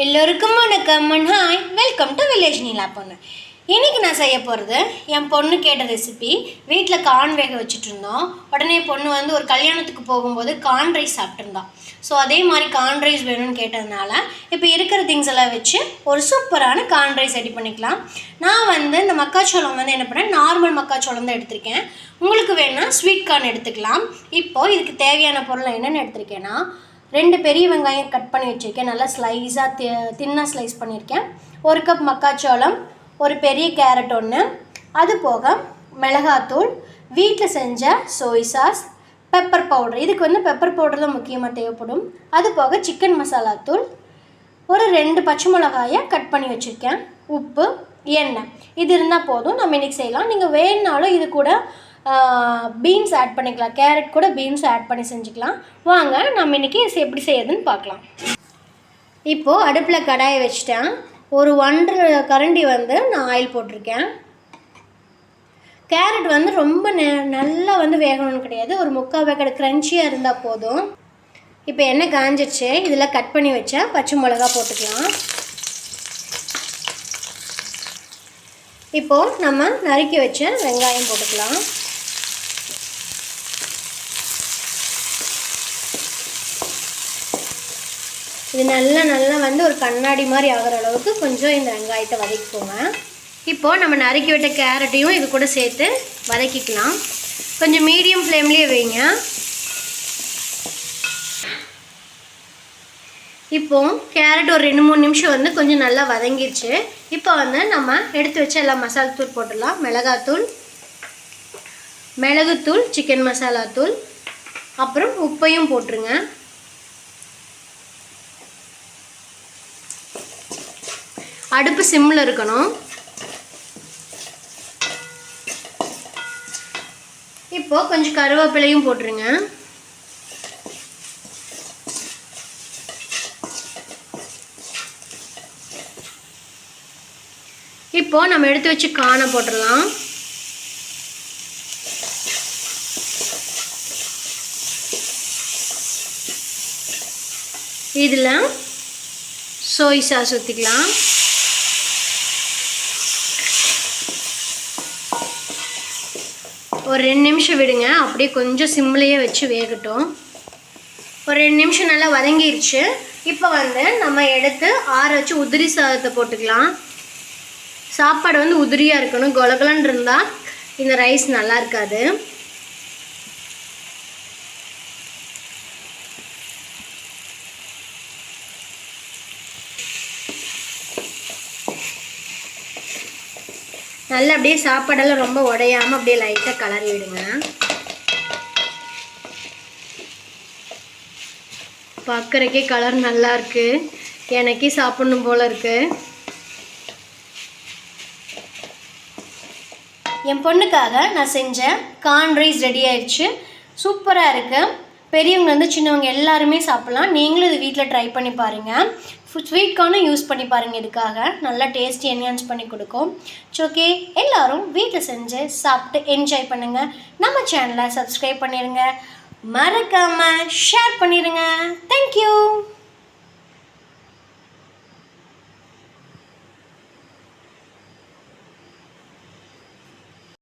எல்லோருக்கும் வணக்கம் and hi, welcome to village Neela பொண்ணு. இன்றைக்கி நான் செய்ய போகிறது என் பொண்ணு கேட்ட ரெசிபி. வீட்டில் கார்ன் வேக வச்சுட்டு இருந்தோம். உடனே பொண்ணு வந்து ஒரு கல்யாணத்துக்கு போகும்போது கார்ன் ரைஸ் சாப்பிட்ருந்தான். ஸோ அதே மாதிரி கார்ன் ரைஸ் வேணும்னு கேட்டதுனால இப்போ இருக்கிற திங்ஸ் எல்லாம் வச்சு ஒரு சூப்பரான கார்ன் ரைஸ் ரெடி பண்ணிக்கலாம். நான் வந்து இந்த மக்காச்சோளம் வந்து என்ன பண்ணேன், நார்மல் மக்காச்சோளம் தான் எடுத்திருக்கேன். உங்களுக்கு வேணும்னா ஸ்வீட் கார்ன் எடுத்துக்கலாம். இப்போது இதுக்கு தேவையான பொருள் என்னென்னு எடுத்திருக்கேன்னா, 2 பெரிய வெங்காயம் கட் பண்ணி வச்சுருக்கேன். நல்லா ஸ்லைஸாக தின்னாக ஸ்லைஸ் பண்ணியிருக்கேன். 1 கப் மக்காச்சோளம், ஒரு பெரிய கேரட் ஒன்று, அது போக மிளகாத்தூள், வீட்டில் செஞ்ச சோய் சாஸ், பெப்பர் பவுடர். இதுக்கு வந்து பெப்பர் பவுடர் தான் முக்கியமாக தேவைப்படும். அது போக சிக்கன் மசாலா தூள், ஒரு 2 பச்சை மிளகாயை கட் பண்ணி வச்சுருக்கேன், உப்பு, எண்ணெய். இது இருந்தால் போதும். நம்ம இன்றைக்கி செய்யலாம். நீங்கள் வேணுனாலும் இது கூட பீன்ஸ் ஆட் பண்ணிக்கலாம். கேரட் கூட பீன்ஸ் ஆட் பண்ணி செஞ்சுக்கலாம். வாங்க நம்ம இன்றைக்கி எப்படி செய்யறதுன்னு பார்க்கலாம். இப்போது அடுப்பில் கடாயை வச்சுட்டேன். ஒரு 1.5 கரண்டி வந்து நான் ஆயில் போட்டிருக்கேன். கேரட் வந்து ரொம்ப நல்லா வந்து வேகணும்னு கிடையாது, ஒரு 3/4 வேக்காடு க்ரன்ச்சியாக இருந்தால் போதும். இப்போ எண்ணெய் காஞ்சிடுச்சு. இதில் கட் பண்ணி வச்ச பச்சை மிளகா போட்டுக்கலாம். இப்போது நம்ம நறுக்கி வச்ச வெங்காயம் போட்டுக்கலாம். இது நல்லா வந்து ஒரு கண்ணாடி மாதிரி ஆகிற அளவுக்கு கொஞ்சம் இந்த வெங்காயத்தை வதக்கிக்கோங்க. இப்போது நம்ம நறுக்கி விட்ட கேரட்டையும் இது கூட சேர்த்து வதக்கிக்கலாம். கொஞ்சம் மீடியம் ஃப்ளேம்லேயே வைங்க. இப்போது கேரட் ஒரு 2-3 நிமிஷம் வந்து கொஞ்சம் நல்லா வதங்கிடுச்சு. இப்போ வந்து நம்ம எடுத்து வச்ச எல்லா மசாலா தூள் போட்டுடலாம். மிளகுத்தூள், சிக்கன் மசாலா தூள், அப்புறம் உப்பையும் போட்டுருங்க. அடுப்பு சிம்மில் இருக்கணும். இப்போது கொஞ்சம் கருவேப்பிலையும் போட்டுருங்க. இப்போது நம்ம எடுத்து வச்சு கார்னை போட்டுடலாம். இதில் சோய் சாஸ் ஊற்றிக்கலாம். ஒரு 2 நிமிஷம் விடுங்க. அப்படியே கொஞ்சம் சிம்லேயே வச்சு வேகட்டும். ஒரு 2 நிமிஷம் நல்லா வதங்கிடுச்சு. இப்போ வந்து நம்ம எடுத்து ஆற வச்சு உதிரி சாதத்தை போட்டுக்கலாம். சாப்பாடு வந்து உதிரியாக இருக்கணும். கொலகலன்னு இருந்தால் இந்த ரைஸ் நல்லா இருக்காது. நல்லா அப்படியே சாப்பாடெல்லாம் ரொம்ப உடையாமல் அப்படியே லைட்டாக கலரி விடுங்க. பார்க்குறக்கே கலர் நல்லா இருக்குது. எனக்கே சாப்பிட்ணும் போல் இருக்குது. என் பொண்ணுக்காக நான் செஞ்ச கார்ன் ரைஸ் ரெடி ஆயிடுச்சு. சூப்பராக இருக்குது. பெரியவங்க வந்து சின்னவங்க எல்லாருமே சாப்பிட்லாம். நீங்களும் இது வீட்டில் ட்ரை பண்ணி பாருங்கள். ஸ்வீட் கார்னும் யூஸ் பண்ணி பாருங்கள். இதுக்காக நல்லா டேஸ்டி என்ஹான்ஸ் பண்ணி கொடுக்கும். ஓகே, எல்லோரும் வீட்டில் செஞ்சு சாப்பிட்டு என்ஜாய் பண்ணுங்கள். நம்ம சேனலை சப்ஸ்கிரைப் பண்ணிடுங்க. மறக்காமல் ஷேர் பண்ணிடுங்க. தேங்க்யூ.